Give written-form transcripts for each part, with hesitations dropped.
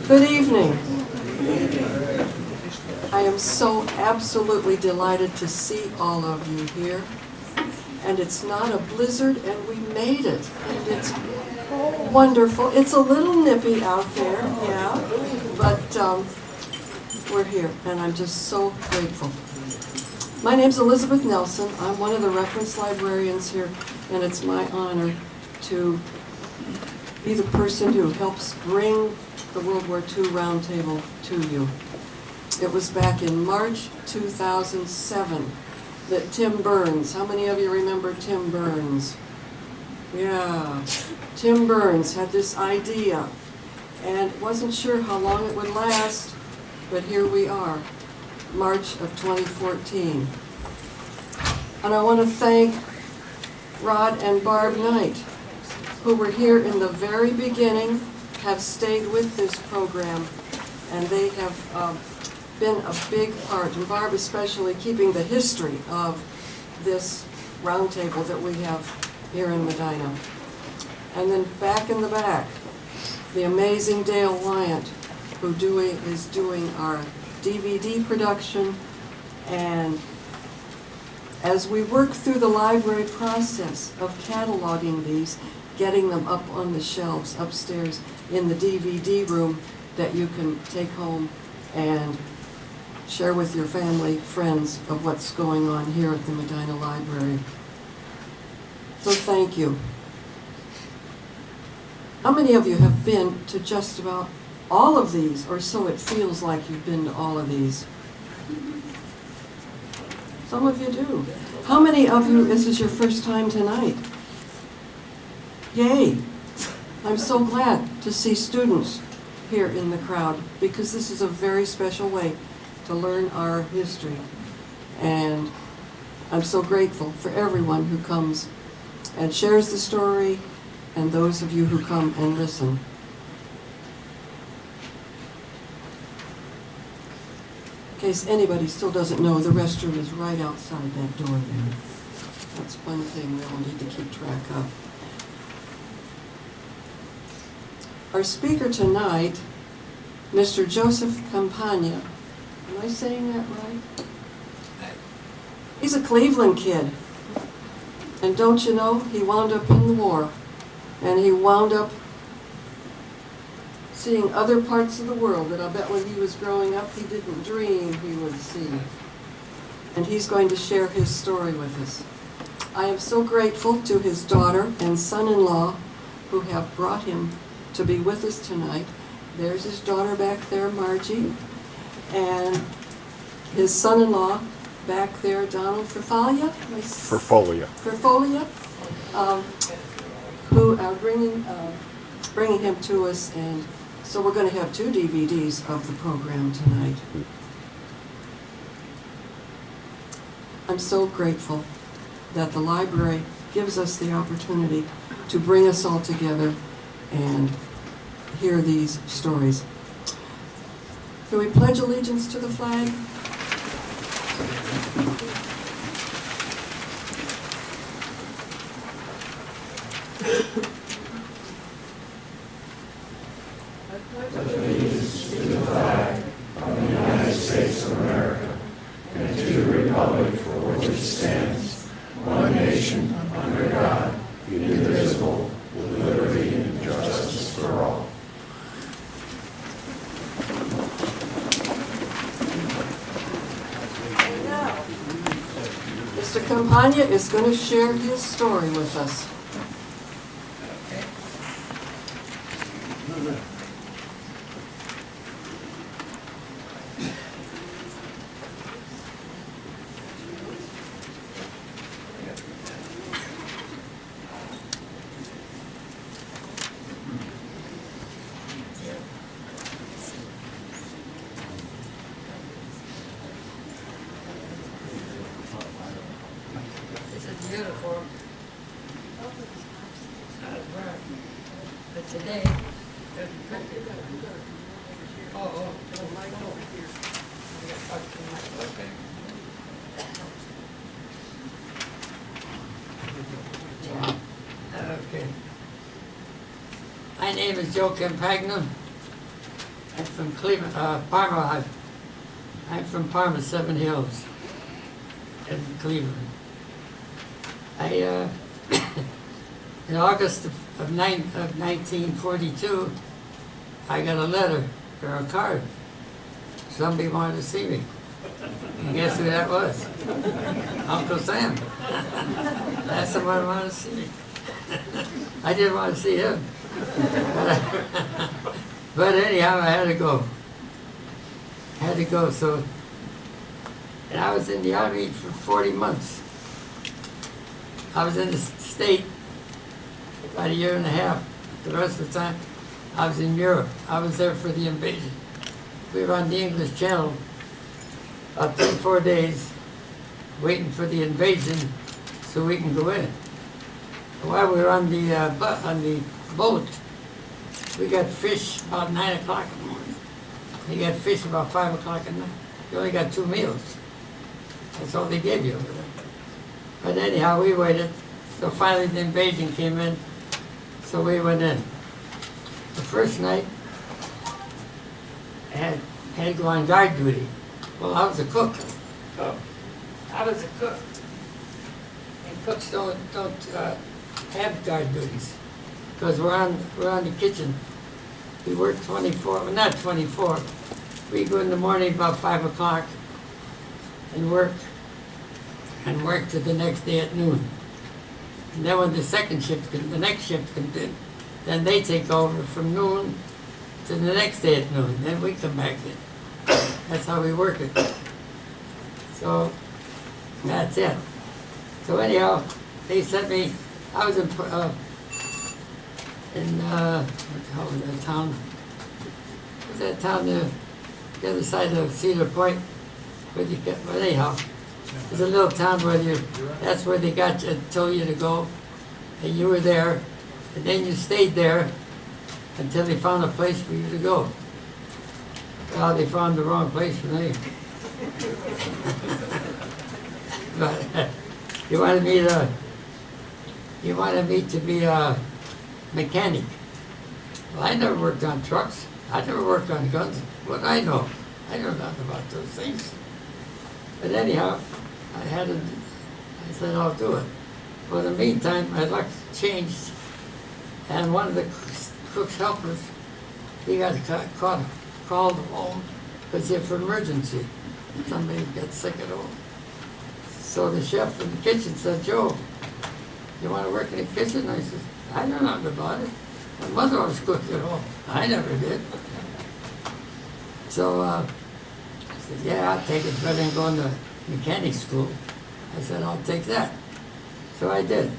Good evening. I am so absolutely delighted to see all of you here. And it's not a blizzard, and we made it. And it's wonderful. It's a little nippy out there, yeah, but we're here, and I'm just so grateful. My name's Elizabeth Nelson. I'm one of the reference librarians here, and it's my honor to be the person who helps bring the World War II Roundtable to you. It was back in March 2007 that Tim Burns, how many of you remember Tim Burns? Yeah, Tim Burns had this idea and wasn't sure how long it would last, but here we are, March of 2014. And I want to thank Rod and Barb Knight, who were here in the very beginning, have stayed with this program, and they have been a big part, and Barb especially, keeping the history of this roundtable that we have here in Medina. And then back in the back, the amazing Dale Wyant, who is doing our DVD production. And as we work through the library process of cataloging these, getting them up on the shelves upstairs in the DVD room that you can take home and share with your family, friends of what's going on here at the Medina Library. So thank you. How many of you have been to just about all of these, or so it feels like you've been to all of these? Some of you do. How many of you, this is your first time tonight? Yay! I'm so glad to see students here in the crowd, because this is a very special way to learn our history. And I'm so grateful for everyone who comes and shares the story, and those of you who come and listen. In case anybody still doesn't know, the restroom is right outside that door there. That's one thing we'll need to keep track of. Our speaker tonight, Mr. Joseph Campagna, am I saying that right? He's a Cleveland kid. And don't you know, he wound up in the war. And he wound up seeing other parts of the world that I bet when he was growing up he didn't dream he would see. And he's going to share his story with us. I am so grateful to his daughter and son-in-law who have brought him to be with us tonight. There's his daughter back there, Margie, and his son-in-law back there, Donald Ferfolia, who are bringing him to us. And so we're going to have 2 DVDs of the program tonight. I'm so grateful that the library gives us the opportunity to bring us all together and hear these stories. Can we pledge allegiance to the flag? Allegiance to the flag of the United States of America and to the republic for which it stands, one nation, under God, indivisible, with liberty and justice for all. Mr. Campagna is going to share his story with us. Beautiful. But today, Okay. My name is Joe Campagna. from Cleveland, Parma. I'm from Parma, Seven Hills, in Cleveland. I, in August of 1942, I got a letter or a card. Somebody wanted to see me. And guess who that was? Uncle Sam. That's someone who wanted to see me. I didn't want to see him. But anyhow, I had to go. So, and I was in the Army for 40 months. I was in the State about a year and a half. The rest of the time, I was in Europe. I was there for the invasion. We were on the English Channel about 3 or 4 days waiting for the invasion so we can go in. While we were on the boat, we got fish about 9 o'clock in the morning. You got fish about 5 o'clock at night. You only got 2 meals. That's all they gave you over there. But anyhow, we waited. So finally the invasion came in, so we went in. The first night, I had to go on guard duty. Well, I was a cook. I was a cook. And cooks don't have guard duties because we're on the kitchen. We work 24, well, not 24. We go in the morning about 5 o'clock and work to the next day at noon. And then when the next shift comes in, then they take over from noon to the next day at noon. Then we come back in. That's how we work it. So that's it. So anyhow, they sent me. I was in what the hell was that town? Was that town the other side of Cedar Point? Where you get, well, anyhow, there's a little town where that's where they told you to go, and you were there, and then you stayed there until they found a place for you to go. Well, they found the wrong place for me. But you wanted me to be a mechanic. Well, I never worked on trucks. I never worked on guns. What do I know? I know nothing about those things. But anyhow, I said, I'll do it. Well, in the meantime, my luck changed, and one of the cook's helpers, he got called home because if for emergency, somebody got sick at home. So the chef in the kitchen said, Joe, you want to work in the kitchen? I said, I know nothing about it. My mother always cooked at home. I never did. So I said, yeah, I'll take it better than going to mechanic school. I said, I'll take that. So I did.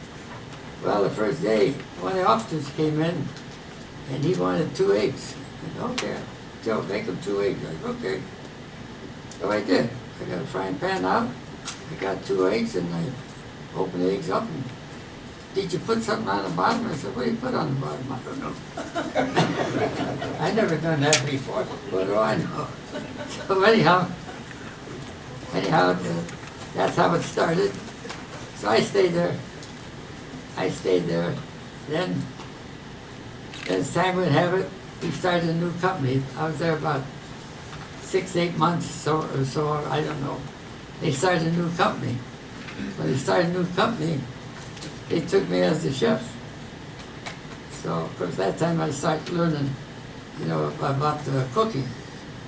Well, the first day, one of the officers came in, and he wanted 2 eggs. I said, okay, Joe, make him 2 eggs. I said, okay. So I did. I got a frying pan out. I got 2 eggs, and I opened the eggs up. And, did you put something on the bottom? I said, what do you put on the bottom? I don't know. I never done that before. What do I know? So anyhow, that's how it started. So I stayed there. Then, as time would have it, we started a new company. I was there about 6, 8 months or so, I don't know. They started a new company. When they started a new company, they took me as the chef. So, of course, that time I started learning, about the cooking.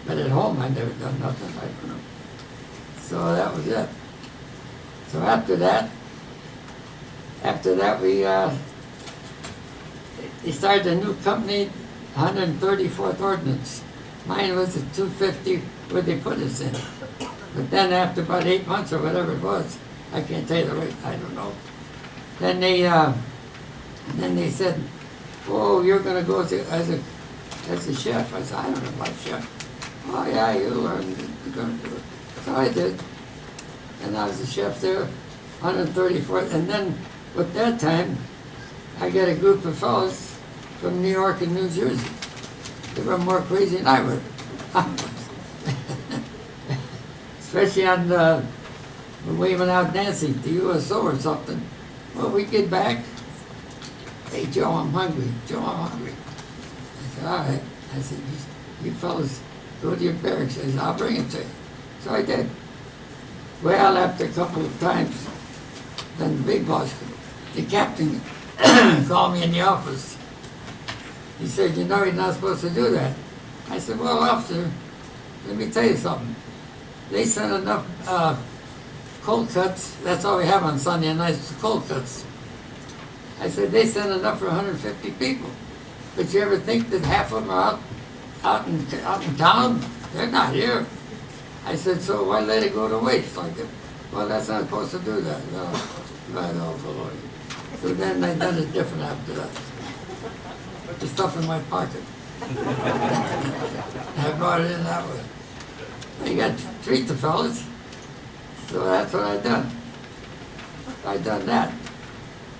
But at home, I never done nothing. I don't know. So that was it. So after that, they started a new company, 134th Ordnance. Mine was the 250 where they put us in. But then after about 8 months or whatever it was, I can't tell you the rate, I don't know. Then they said, "Oh, you're going to go as a chef." I said, "I don't know about chef." "Oh yeah, you learn. You're going to do it." So I did, and I was a chef there, 134th. And then, with that time, I got a group of fellows from New York and New Jersey. They were more crazy than I was. Especially on when we went out dancing to USO or something. Well, we get back. "Hey, Joe, I'm hungry. Joe, I'm hungry." I said, "All right." I said, you fellas go to your barracks. I said, I'll bring it to you. So I did. Well, after a couple of times, then the big boss, the captain, called me in the office. He said, you know, you're not supposed to do that. I said, well, officer, let me tell you something. They sent enough cold cuts. That's all we have on Sunday nights, cold cuts. I said, they sent enough for 150 people. But you ever think that half of them are out in town? They're not here. I said, so why let it go to waste like that? Well, that's not supposed to do that. No, right off the Lord. So then I done it different after that. Put the stuff in my pocket. I brought it in that way. You got to treat the fellas. So that's what I done. I done that.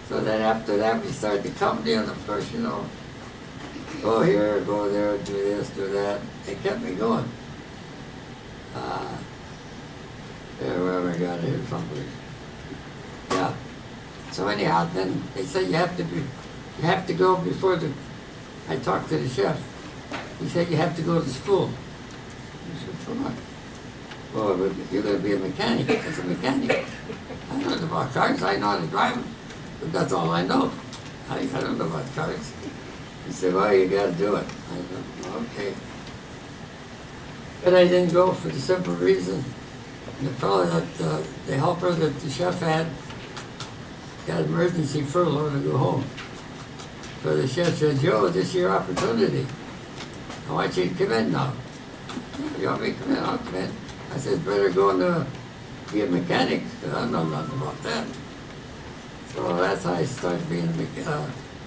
So then after that, we started the company, and of course, you know, go here, go there, do this, do that. They kept me going. Wherever I got here, someplace. Yeah. So anyhow, then they said you have to go before the. I talked to the chef. He said you have to go to school. I said, for what? Well, you're going to be a mechanic. I said, mechanic? I don't know about cars. I know how to drive them. But that's all I know. I don't know about cars. He said, well, you got to do it. I said, okay. But I didn't go for the simple reason. The fellow that, the helper that the chef had, got emergency furlough to go home. So the chef said, Joe, this is your opportunity. I want you to come in now. You want me to come in? I'll come in. I said, better go and be a mechanic, because I know nothing about that. So that's how I started being a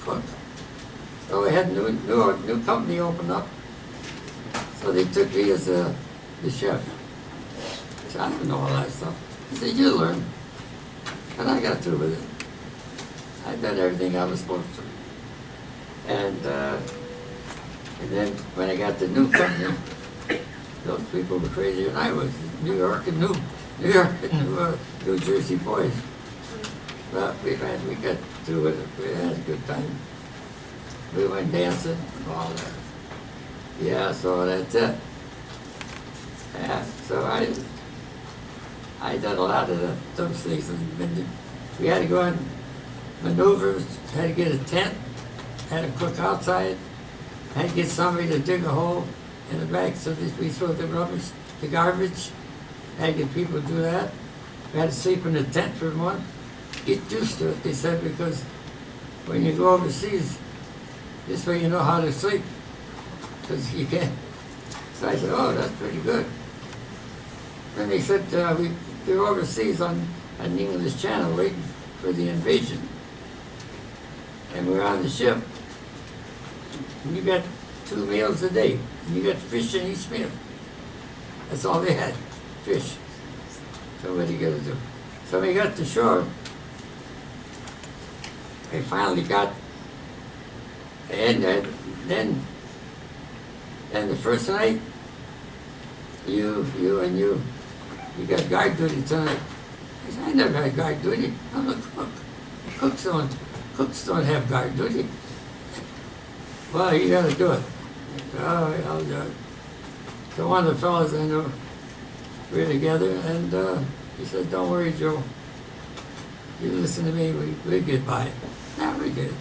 cook. So we had a new company open up. So they took me as the chef. So I didn't know all that stuff. He said, you learn. And I got through with it. I did everything I was supposed to. And then when I got the new company, those people were crazier than I was. New York and New Jersey boys. But we got through with it. We had a good time. We went dancing and all that. Yeah, so that's it. Yeah, so I did a lot of those things. And we had to go on maneuvers, had to get a tent, had to cook outside, had to get somebody to dig a hole in the back so that we throw the rubbish, the garbage. Had to get people to do that. We had to sleep in a tent for a month. Get used to it, they said, because when you go overseas, this way you know how to sleep, because you can't. So I said, oh, that's pretty good. Then they said, we were overseas on the English Channel waiting for the invasion. And we were on the ship. And you got 2 meals a day. And you got fish in each meal. That's all they had, fish. So what are you going to do? So we got to shore. I finally got, and then the first night, you got guard duty tonight. I said, I never had guard duty. I'm a cook. Cooks don't have guard duty. Well, you got to do it. Oh, I'll do it. So one of the fellows I know, we were together, and he said, don't worry, Joe. You listen to me, we get by. Yeah, we did.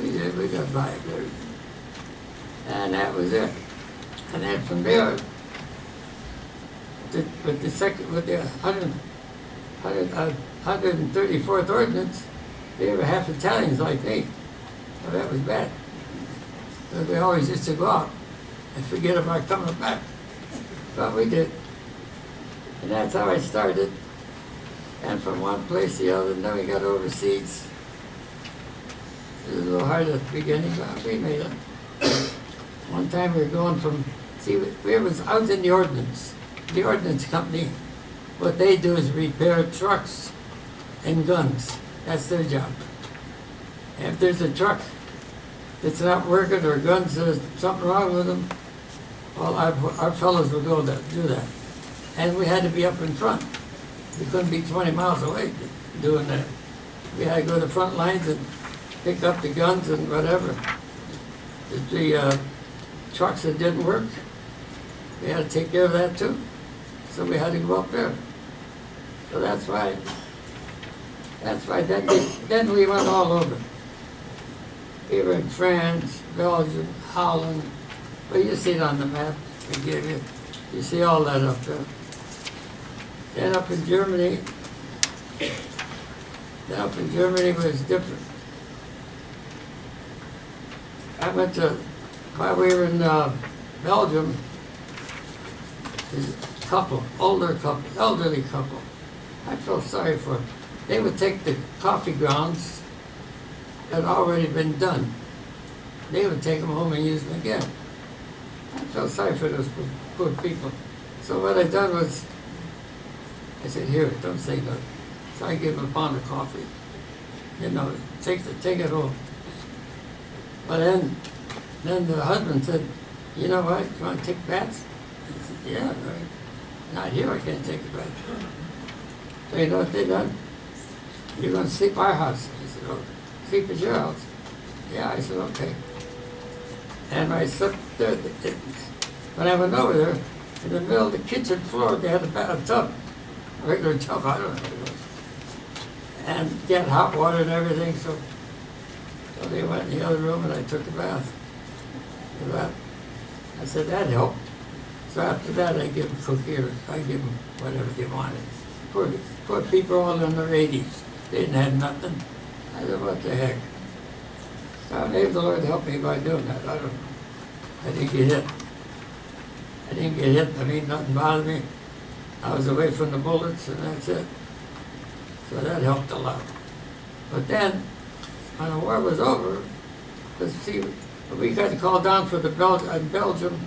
We got by it. And that was it. And then from there, with the 134th ordinance, they were half Italians like me. So that was bad. So they always used to go out and forget about coming back. But we did. And that's how I started. And from one place to the other, and then we got overseas. It was a little hard at the beginning, but we made it. One time we were going from, I was in the ordnance company. What they do is repair trucks and guns. That's their job. If there's a truck that's not working or guns, there's something wrong with them, well, our fellows would go do that. And we had to be up in front. We couldn't be 20 miles away doing that. We had to go to the front lines and pick up the guns and whatever. The trucks that didn't work. We had to take care of that too. So we had to go up there. So that's why then we went all over. We were in France, Belgium, Holland. Well, you see it on the map we gave you. You see all that up there. Then up in Germany was different. I went to, while we were in Belgium, this elderly couple. I felt sorry for them. They would take the coffee grounds that had already been done. They would take them home and use them again. I felt sorry for those poor people. So what I done was, I said, here, don't say nothing. So I gave them a pound of coffee. You know, take it home. But then the husband said, you know what, you want to take baths? I said, yeah, right. Not here, I can't take a bath. So you know what they done? You're going to sleep at our house. I said, oh, sleep at your house? Yeah, I said, okay. And I slept there. When I went over there, in the middle of the kitchen floor, they had a tub, a regular tub, I don't know what it was. And they had hot water and everything, so they went in the other room and I took a bath. I said, that helped. So after that, I give them cookies, I give them whatever they wanted. Poor people all in their 80s. They didn't have nothing. I said, what the heck? So maybe the Lord helped me by doing that. I don't know. I didn't get hit. I mean, nothing bothered me. I was away from the bullets and that's it. So that helped a lot. But then, when the war was over, because see, we got called down for Belgium,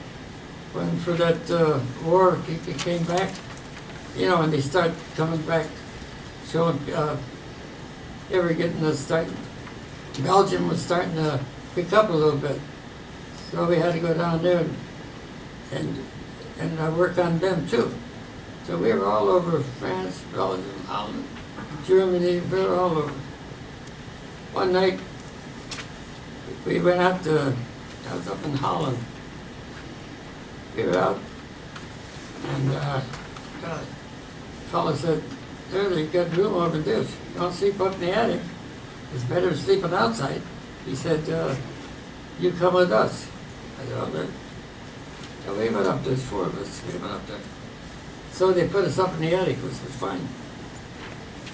when for that war came back, you know, when they start coming back, showing, they were getting the start. Belgium was starting to pick up a little bit, so we had to go down there and work on them too. So we were all over France, Belgium, Holland, Germany, we were all over. One night, we went out to, I was up in Holland. We were out, and a fellow said, there, you got room over this. You don't sleep up in the attic. It's better than sleeping outside. He said, you come with us. I said, okay. So we went up, there's 4 of us, we went up there. So they put us up in the attic, which was fine.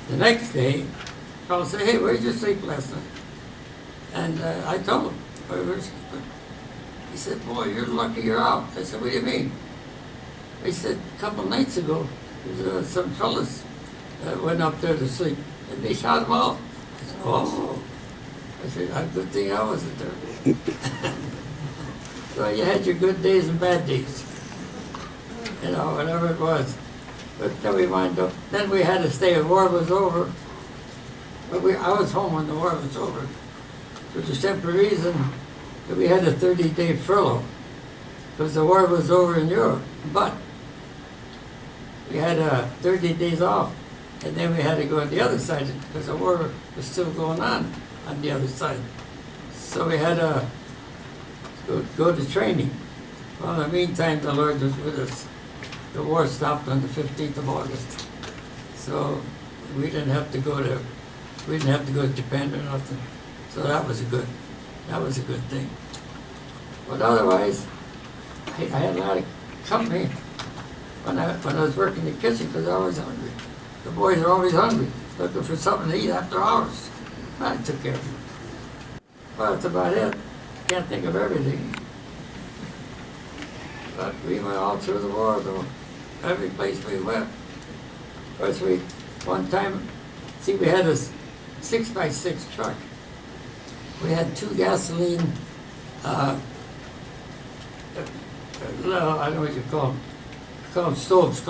The next day, the fellow said, hey, where'd you sleep last night? And I told him where we were sleeping. He said, boy, you're lucky you're out. I said, what do you mean? He said, a couple nights ago, there's some fellas went up there to sleep, and they shot them all. I said, oh. I said, good thing I wasn't there. So you had your good days and bad days, you know, whatever it was. But then we wound up, then we had to stay, the war was over. But I was home when the war was over. For the simple reason that we had a 30-day furlough, because the war was over in Europe. But we had 30 days off, and then we had to go on the other side, because the war was still going on the other side. So we had to go to training. Well, in the meantime, the Lord was with us. The war stopped on the 15th of August. So we didn't have to go to Japan or nothing. So that was a good thing. But otherwise, I had a lot of company when I was working in the kitchen, because I was hungry. The boys are always hungry, looking for something to eat after hours. I took care of them. Well, that's about it. Can't think of everything. But we went all through the war, though. Every place we went. Of course, one time, see, we had a 6x6 truck. We had 2 gasoline, I don't know what you call them. You call them stoves,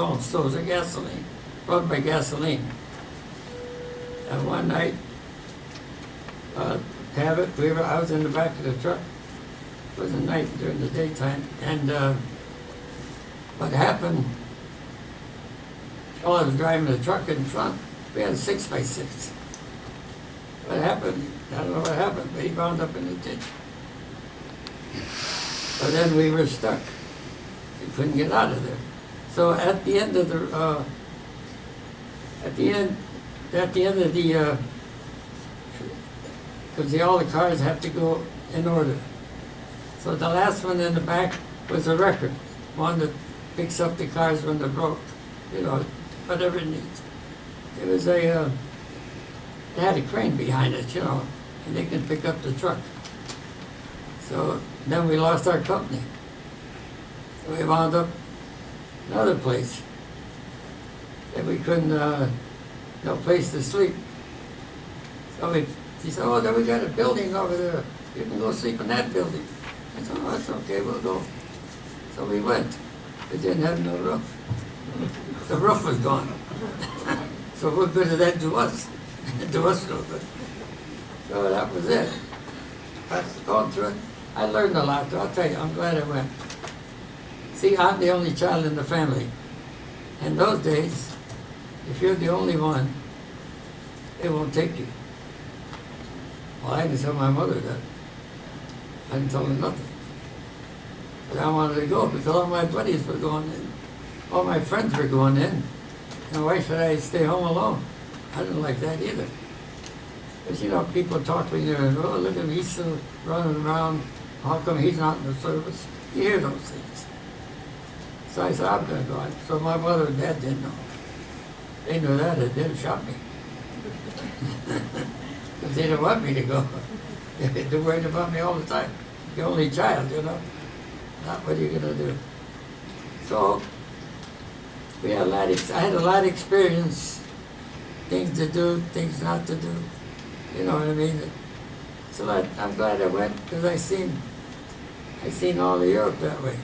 they're gasoline, run by gasoline. And one night, I was in the back of the truck. It was at night during the daytime, and what happened, while I was driving the truck in front, we had a 6x6. What happened, I don't know what happened, but he wound up in the ditch. But then we were stuck. We couldn't get out of there. So at the end of the, because all the cars have to go in order. So the last one in the back was a record, one that picks up the cars when they're broke, whatever it needs. It was it had a crane behind it, and they can pick up the truck. So then we lost our company. So we wound up another place. And we couldn't, no place to sleep. So he said, oh, then we got a building over there. You can go sleep in that building. I said, oh, that's okay, we'll go. So we went. We didn't have no roof. The roof was gone. So what good did that do us? It do us no good. So that was it. I going through it. I learned a lot, though. I'll tell you, I'm glad I went. See, I'm the only child in the family. In those days, if you're the only one, they won't take you. Well, I didn't tell my mother that. I didn't tell her nothing. But I wanted to go because all my buddies were going in. All my friends were going in. And why should I stay home alone? I didn't like that either. Because, people talk when you're, oh, look at him, he's still running around. How come he's not in the service? You hear those things. So I said, I'm going to go. So my mother and dad didn't know. They knew that, it didn't shock me. Because they didn't want me to go. They're worried about me all the time. The only child, Not what are you going to do? So, I had a lot of experience, things to do, things not to do. You know what I mean? So I'm glad I went because I seen all of Europe that way.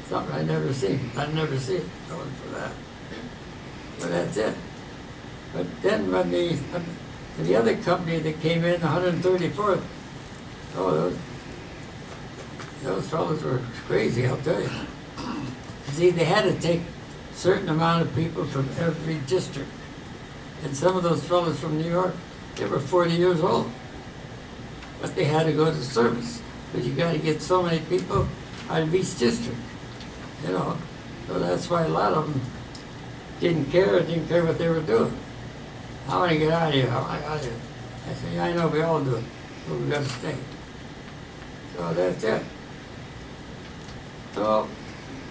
Something I'd never seen. I'd never see it going for that. But that's it. But then when the other company that came in, 134th, oh, those fellas were crazy, I'll tell you. See, they had to take a certain amount of people from every district. And some of those fellas from New York, they were 40 years old. But they had to go to service. Because you got to get so many people out of each district. So that's why a lot of them didn't care what they were doing. I want to get out of here. I want to get out of here. I said, yeah, I know, we all do it. But we got to stay. So that's it. So,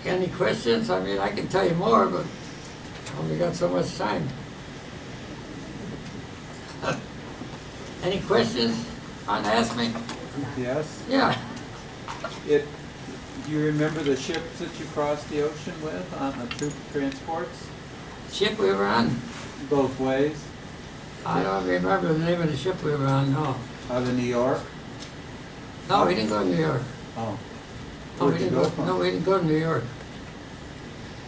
any questions? I mean, I can tell you more, but I only got so much time. Any questions want to ask me? Yes. Yeah. Do you remember the ships that you crossed the ocean with on the troop transports? Ship we were on? Both ways? I don't remember the name of the ship we were on, no. Out of New York? No, we didn't go to New York. Oh. No, we Where'd you didn't go go. from? No, we didn't go to New York.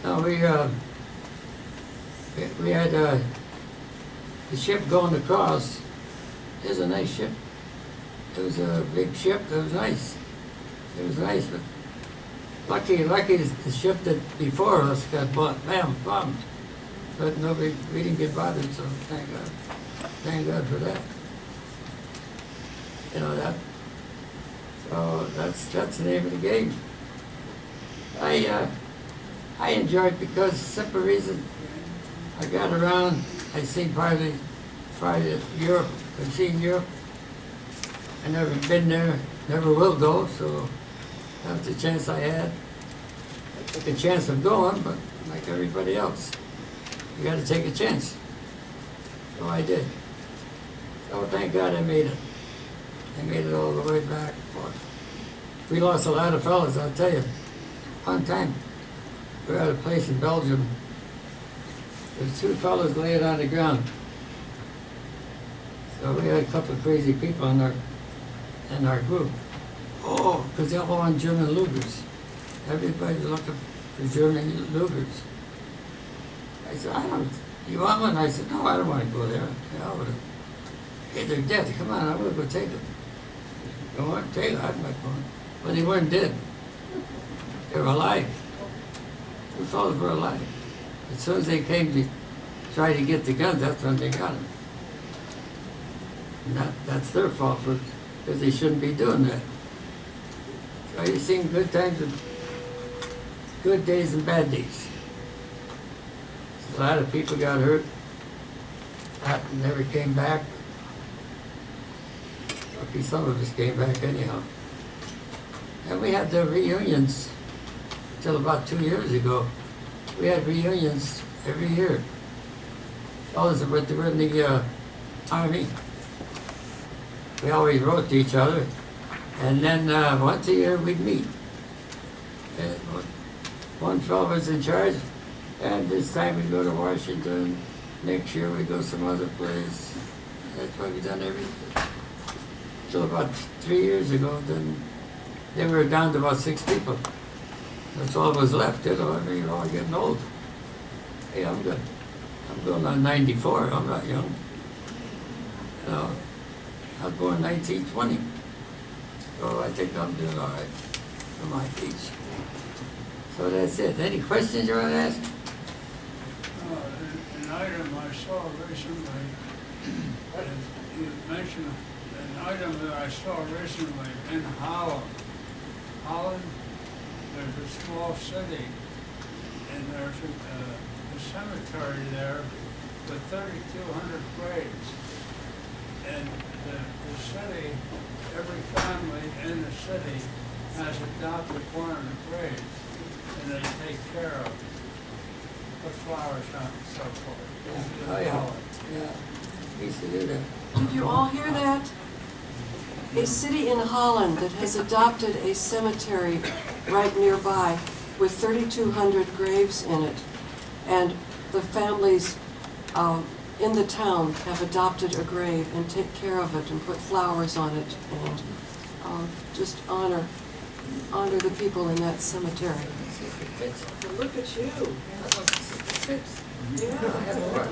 No, we had the ship going across. It was a nice ship. It was a big ship. It was nice. It was nice, but lucky the ship that before us got bombed. But no, we didn't get bothered. So thank God. Thank God for that. That. So that's the name of the game. I enjoyed because simple reason I got around. I seen part of Europe. I've seen Europe. I never been there, never will go. So that's the chance I had. I took a chance of going, but like everybody else, you got to take a chance. So I did. So thank God I made it. I made it all the way back and forth. We lost a lot of fellas, I'll tell you. One time, we were at a place in Belgium. There's two fellas laying on the ground. So we had a couple of crazy people in our group. Oh, because they all want German Lugers. Everybody's looking for German Lugers. I said, you want one? I said, no, I don't want to go there. Hey, they're dead. Come on, I'm going to go take them. Go on, take them. I'm not going. But they weren't dead. They were alive. Two fellows were alive. As soon as they came to try to get the guns, that's when they got them. And that's their fault, because they shouldn't be doing that. Well, you've seen good times and good days and bad days. A lot of people got hurt. That never came back. Lucky some of us came back anyhow. And we had the reunions till about 2 years ago. We had reunions every year. Fellas that were in the Army. We always wrote to each other. And then once a year we'd meet. And one fellow was in charge, and this time we go to Washington. Next year we go some other place. That's what we done every. Till about 3 years ago, then they were down to about 6 people. That's all that was left. You know, I mean, you're all getting old. Hey, I'm good. I'm going on 94. I'm not young. You know, I was born 1920. So I think I'm doing all right for my age. So that's it. Any questions you want to ask? An item I saw recently, you mentioned an item that I saw recently in Holland. Holland, there's a small city, and there's a cemetery there with 3,200 graves. And the city, every family in the city has adopted one of the graves, and they take care of it. Put flowers on it and so forth. Oh, yeah. Yeah. We used to do that. Did you all hear that? A city in Holland that has adopted a cemetery right nearby with 3,200 graves in it. And the families in the town have adopted a grave and take care of it and put flowers on it and just honor the people in that cemetery. Fits. Look at you. Fits. Yeah. That'll work.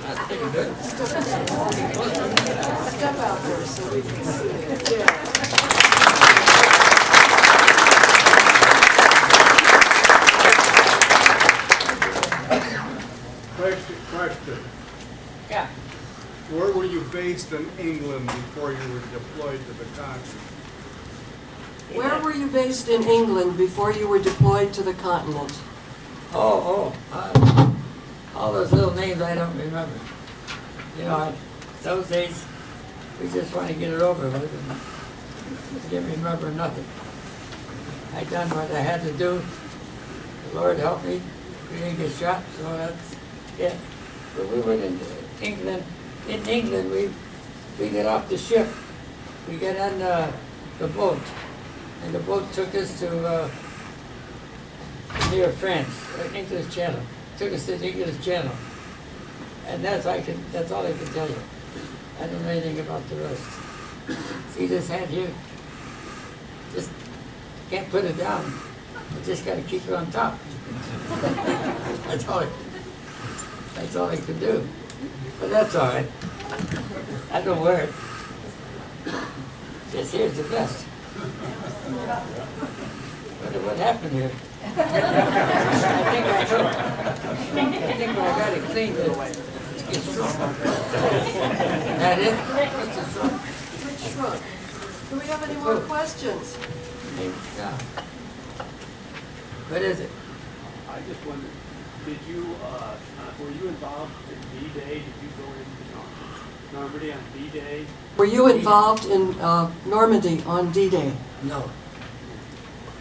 That's pretty good. Step out there so we can see it. Yeah. Question. Yeah. Where were you based in England before you were deployed to the continent? Where were you based in England before you were deployed to the continent? All those little names I don't remember. You know, those days, we just want to get it over with, and I didn't remember nothing. I done what I had to do. The Lord helped me. We didn't get shot, so that's it. But we went in England. In England, we got off the ship. We got on the boat, and the boat took us to near France, English Channel. Took us to the English Channel, and that's all I can tell you. I don't know anything about the rest. See this hand here? Just can't put it down. You just got to keep it on top. That's all I can do. But that's all right. I don't wear it. This here's the best. What happened here? I think when I got it cleaned, it's shrunk. That it? What's the shrunk? Which shrunk? Do we have any more questions? Yeah. What is it? I just wondered, were you involved in D-Day? Did you go into Normandy on D-Day? Were you involved in Normandy on D-Day? No.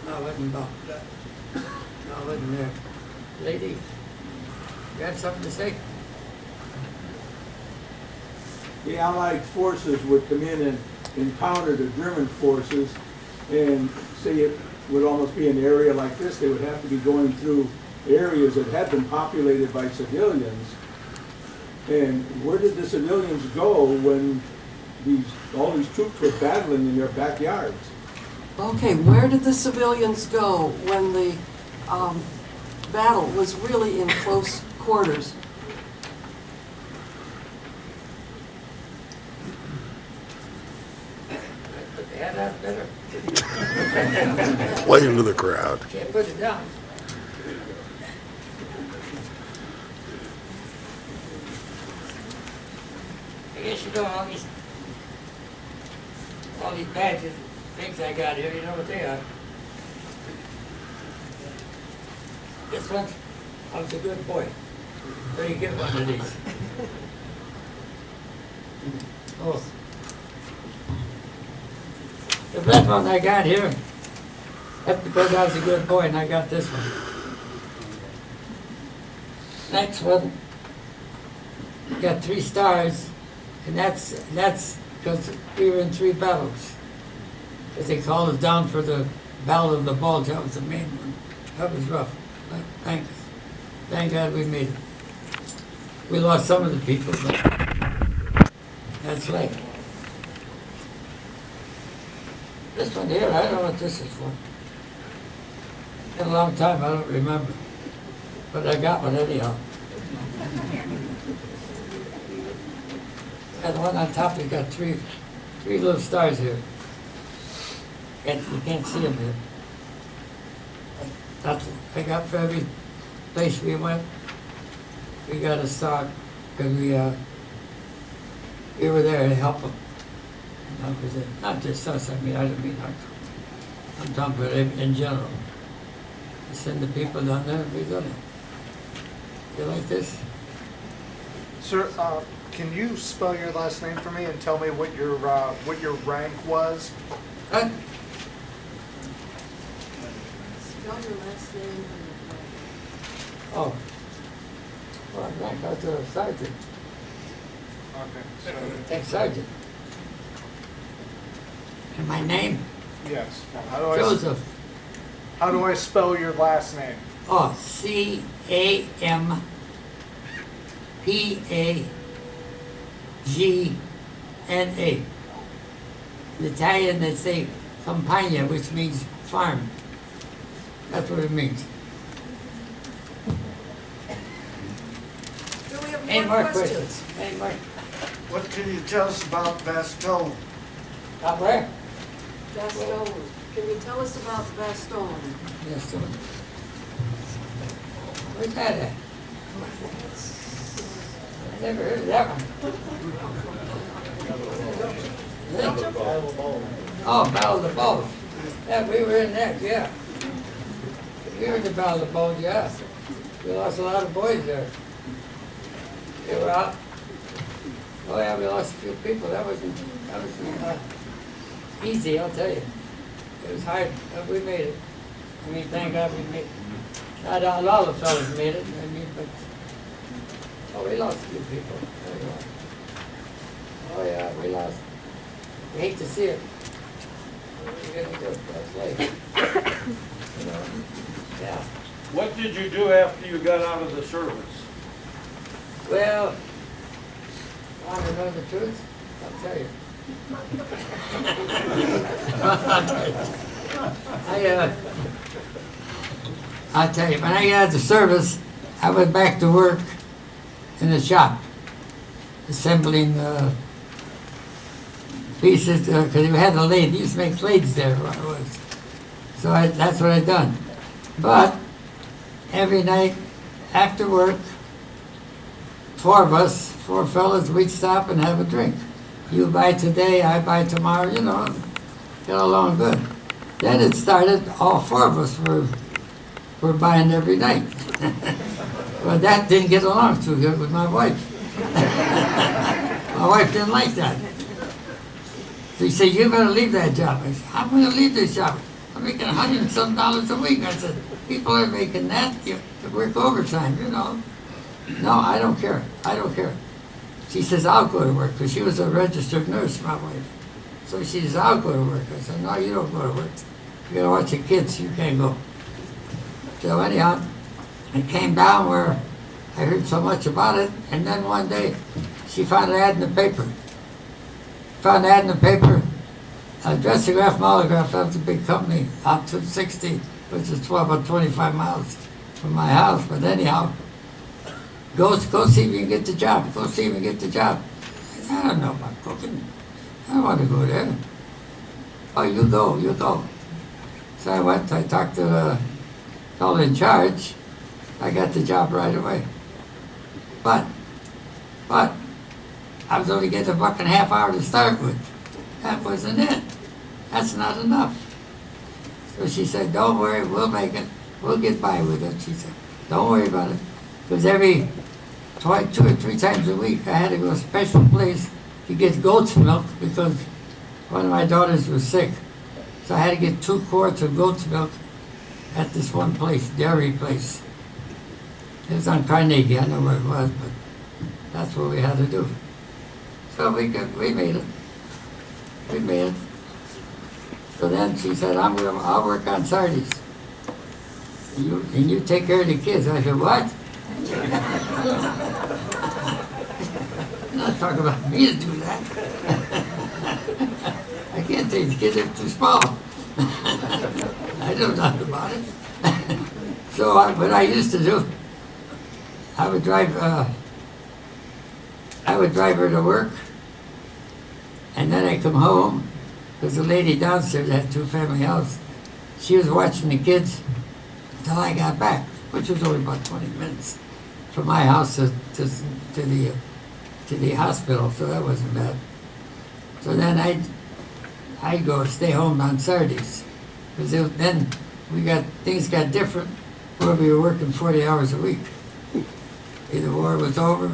No, I wasn't involved with that. No, I wasn't there. Lady, you got something to say? The Allied forces would come in and encounter the German forces, and say it would almost be an area like this. They would have to be going through areas that had been populated by civilians. And where did the civilians go when all these troops were battling in their backyards? Okay, where did the civilians go when the battle was really in close quarters? Put the head out better. Way into the crowd. Can't put it down. I guess you know all these All these badges, things I got here, you know what they are? This one, I was a good boy. Where do you get one of these? Oh. The red one I got here, that's because I was a good boy and I got this one. Next one, got 3 stars, and that's because we were in 3 battles. Because they called us down for the Battle of the Bulge, that was the main one. That was rough, but thank God we made it. We lost some of the people, but that's life. This one here, I don't know what this is for. Been a long time, I don't remember. But I got one anyhow. And the one on top, you got three little stars here. You can't see them here. That's I got for every place we went. We got a star because we were there to help them. Not just us. I mean, I don't mean I'm talking about in general. We send the people down there and we got it. You like this? Sir, can you spell your last name for me and tell me what your rank was? Huh? Spell your last name and your name. Oh. Well, rank, I was a sergeant. Okay. Ex-sergeant. And my name? Yes. Joseph. How do I spell your last name? Oh, Campagna. In Italian, they say campagna, which means farm. That's what it means. Do we have Any more more questions? questions? Any more? What can you tell us about Bastogne? Up where? Bastogne. Can you tell us about Bastogne? Yes, sir. Where's that at? I never heard of that one. Oh, Battle of the Bulge. Yeah, we were in that, yeah. We were in the Battle of the Bulge, yeah. We lost a lot of boys there. They were out. Oh yeah, we lost a few people. That wasn't easy, I'll tell you. It was hard, but we made it. I mean, thank God we made it. Not all the fellas made it, I mean, but, oh, we lost a few people. Oh yeah, we lost. We hate to see it. What are you gonna do? That's life. You know, yeah. What did you do after you got out of the service? Well, want to know the truth? I'll tell you. I'll tell you, when I got out of the service, I went back to work in the shop, assembling pieces, because we had a lathe. They used to make lathes there. So that's what I done. But every night after work, 4 of us, 4 fellas, we'd stop and have a drink. You buy today, I buy tomorrow, you know, get along good. Then it started, all 4 of us were buying every night. Well, that didn't get along too good with my wife. My wife didn't like that. She said, you better leave that job. I said, I'm going to leave this job. I'm making $100 and some a week. I said, people are making that, you work overtime, you know. No, I don't care. I don't care. She says, I'll go to work, because she was a registered nurse, my wife. So she says, I'll go to work. I said, no, you don't go to work. You gotta watch your kids, you can't go. So anyhow, it came down where I heard so much about it, and then one day, she found an ad in the paper. Found an ad in the paper, Dressograph Molograph, that was a big company, out to 60, which is about 25 miles from my house, but anyhow, Go see if you can get the job. Go see if you can get the job. I said, I don't know about cooking. I don't want to go there. Oh, you go, you go. So I went, I talked to the fellow in charge. I got the job right away. But, I was only getting $1.50 to start with. That wasn't it. That's not enough. So she said, don't worry, we'll make it. We'll get by with it, she said. Don't worry about it. Because every 2 or 3 times a week, I had to go to a special place to get goat's milk because one of my daughters was sick. So I had to get 2 quarts of goat's milk at this one place, dairy place. It was on Carnegie, I know where it was, but that's what we had to do. So we made it. We made it. So then she said, I'll work on Saturdays. And you take care of the kids. I said, what? You're not talking about me to do that. I can't take the kids, they're too small. I know nothing about it. So what I used to do, I would drive her to work, and then I come home, because the lady downstairs had 2-family house. She was watching the kids until I got back, which was only about 20 minutes from my house to the hospital, so that wasn't bad. So then I'd go stay home on Saturdays, because then things got different, where we were working 40 hours a week. Either war was over,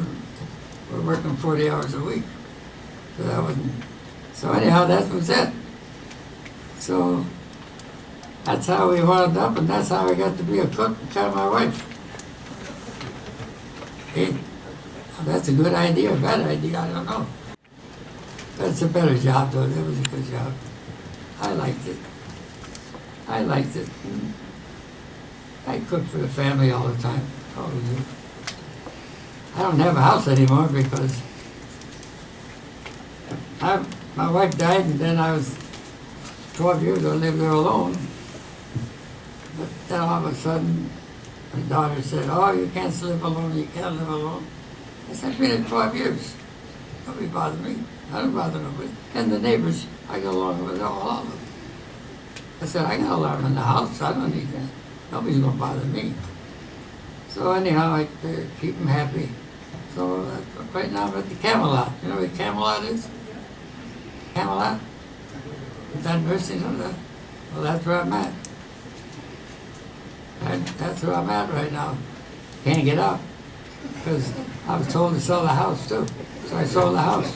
we're working 40 hours a week. So that wasn't. So anyhow, that was it. So that's how we wound up, and that's how I got to be a cook and tell my wife. Hey, that's a good idea, a bad idea, I don't know. But it's a better job, though. That was a good job. I liked it. I liked it. I cooked for the family all the time. Always do. I don't have a house anymore because my wife died, and then I was 12 years old, lived there alone. But then all of a sudden, my daughter said, oh, you can't live alone, you can't live alone. I said, I've been here 12 years. Nobody bothered me. I don't bother nobody. And the neighbors, I get along with all of them. I said, I got a alarm in the house, I don't need that. Nobody's gonna bother me. So anyhow, I keep them happy. So right now I'm at the Camelot. You know what Camelot is? Camelot? Is that nursing home? Well, that's where I'm at. That's where I'm at right now. Can't get up because I was told to sell the house too. So I sold the house.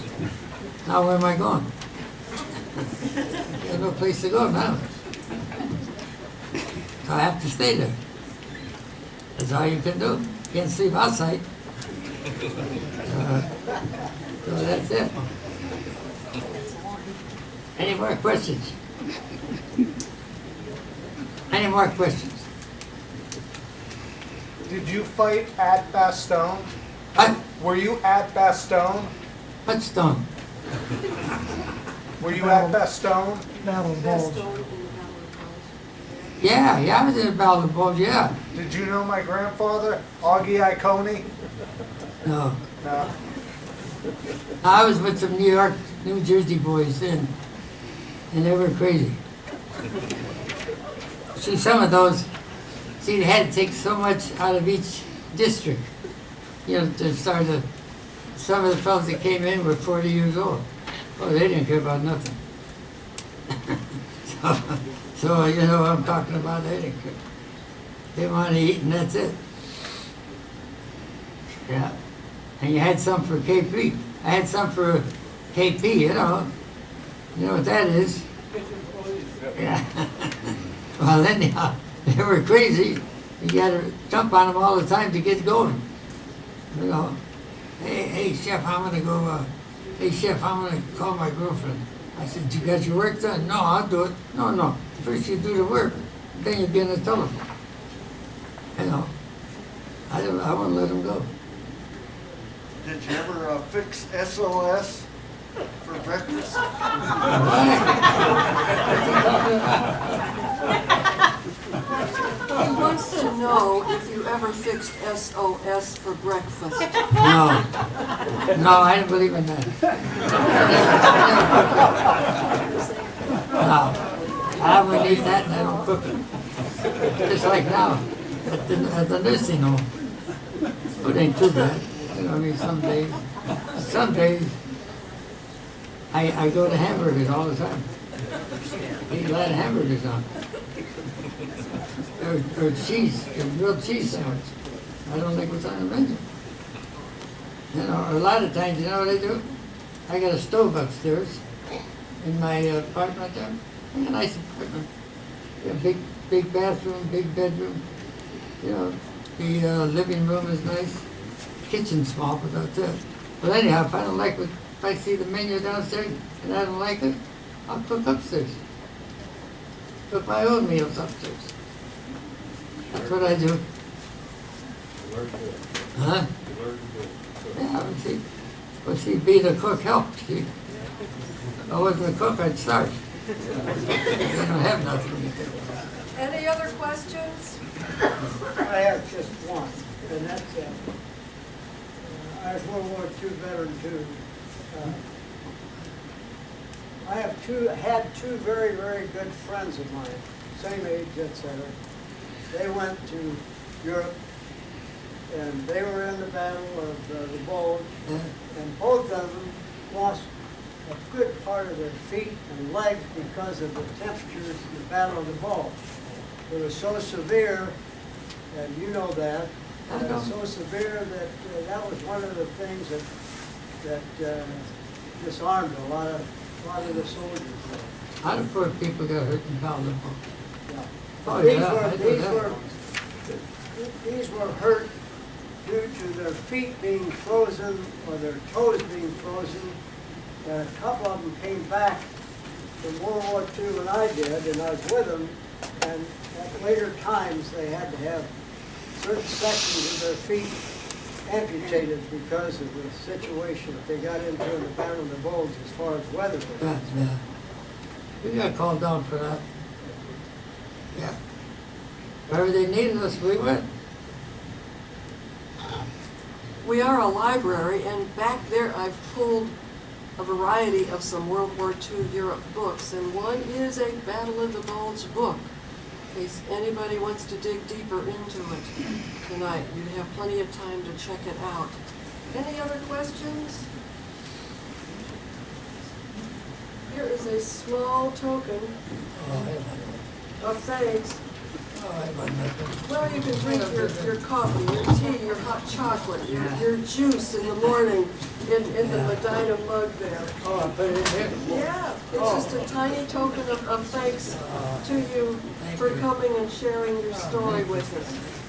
Now where am I going? There's no place to go now. So I have to stay there. That's all you can do. You can't sleep outside. So that's it. Any more questions? Any more questions? Did you fight at Bastogne? What? Were you at Bastogne? What stone? Were you at Bastogne? Yeah, I was in the Battle of the Bulge, yeah. Did you know my grandfather, Augie Iconi? No. No. I was with some New Jersey boys then, and they were crazy. See, some of those, they had to take so much out of each district, you know, to start some of the fellows that came in were 40 years old. Well, they didn't care about nothing. So you know what I'm talking about, they didn't care. They wanted to eat and that's it. Yeah. And you had some for KP. I had some for KP, you know. You know what that is? Yeah. Well, anyhow, they were crazy. You got to jump on them all the time to get going. You know, hey, chef, I'm gonna go. Hey, chef, I'm gonna call my girlfriend. I said, you got your work done? No, I'll do it. No. First you do the work, then you get on the telephone. You know, I won't let them go. Did you ever fix SOS for breakfast? He wants to know if you ever fixed SOS for breakfast. No, I don't believe in that. No, I wouldn't eat that and I don't cook it. Just like now, at the nursing home. It ain't too bad. You know, I mean, some days, I go to hamburgers all the time. He had hamburgers on. Or cheese, a grilled cheese sandwich. I don't think it was on the menu. You know, a lot of times, you know what I do? I got a stove upstairs in my apartment there. I got a nice apartment. Got a big bathroom, big bedroom. You know, the living room is nice. Kitchen's small, but that's it. But anyhow, if I don't like what, if I see the menu downstairs and I don't like it, I'll cook upstairs. Cook my own meals upstairs. That's what I do. Huh? Yeah, but see, being a cook helped. See? If I wasn't a cook, I'd starve. I don't have nothing to do. Any other questions? I have just one, and that's, I was World War II veteran too. I had two very, very good friends of mine, same age, etc. They went to Europe, and they were in the Battle of the Bulge, and both of them lost a good part of their feet and legs because of the temperatures in the Battle of the Bulge. It was so severe, and you know that, so severe that that was one of the things that disarmed a lot of the soldiers. A lot of poor people got hurt in Battle of the Bulge. Yeah. Oh, These yeah, were- I know these that. were- These were hurt due to their feet being frozen or their toes being frozen. And a couple of them came back from World War II, and I did, and I was with them. And at later times, they had to have certain sections of their feet amputated because of the situation that they got into in the Battle of the Bulge as far as weather was. Yeah. We got called down for that. Yeah. Wherever they needed us, we went. We are a library, and back there I've pulled a variety of some World War II Europe books, and one is a Battle of the Bulge book, in case anybody wants to dig deeper into it tonight. You have plenty of time to check it out. Any other questions? Here is a small token of thanks. Well, you can drink your coffee, your tea, your hot chocolate, your juice in the morning in the Medina mug there. Oh, I put it in here? Yeah, it's just a tiny token of thanks to you for coming and sharing your story with us.